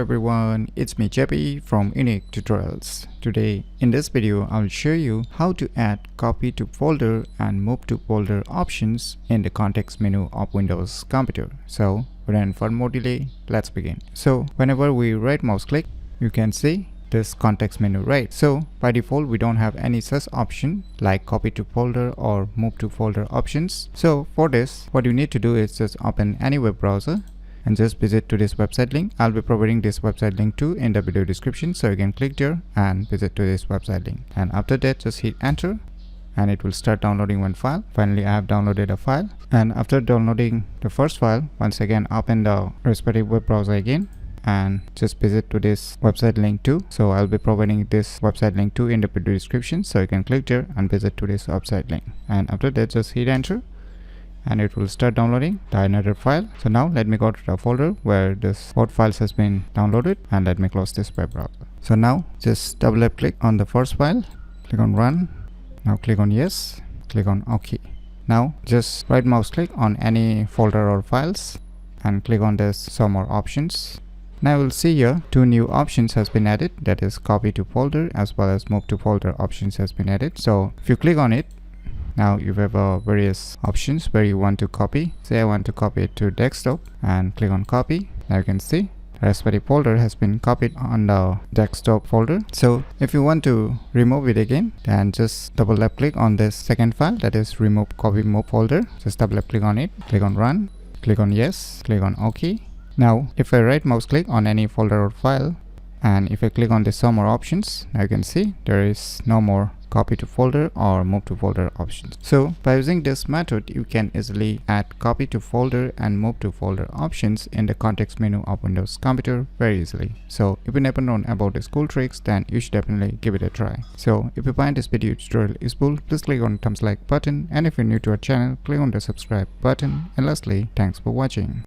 Hello everyone, it's me JP from Unique Tutorials. Today in this video I'll show you how to add copy to folder and move to folder options in the context menu of Windows computer. So without further more delay, let's begin. So whenever we right mouse click, you can see this context menu, right? So by default we don't have any such option like copy to folder or move to folder options. So for this, what you need to do is just open any web browser and just visit to this website link. I'll be providing this website link too in the video description, so you can click there and visit to this website link, and after that just hit enter and it will start downloading one file. Finally I have downloaded a file, and after downloading the first file, once again open the respective web browser again and just visit to this website link too. So I'll be providing this website link too in the video description, so you can click there and visit to this website link, and after that just hit enter and it will start downloading the another file. So now let me go to the folder where this both files has been downloaded, and let me close this web browser. So now just double left click on the first file, click on run, now click on yes, click on OK. Now just right mouse click on any folder or files and click on this show more options. Now we'll see here two new options has been added, that is copy to folder as well as move to folder options has been added. So if you click on it, now you have various options where you want to copy. Say I want to copy it to desktop and click on copy. Now you can see the respective folder has been copied on the desktop folder. So if you want to remove it again, then just double left click on this second file, that is remove copy move folder. Just double left click on it, click on run, click on yes, click on OK. Now if I right mouse click on any folder or file and if I click on the show more options, now you can see there is no more copy to folder or move to folder options. So by using this method, you can easily add copy to folder and move to folder options in the context menu of Windows computer very easily. So if you never known about these cool tricks, then you should definitely give it a try. So if you find this video tutorial useful, please click on the thumbs like button, and if you're new to our channel, click on the subscribe button, and lastly, thanks for watching.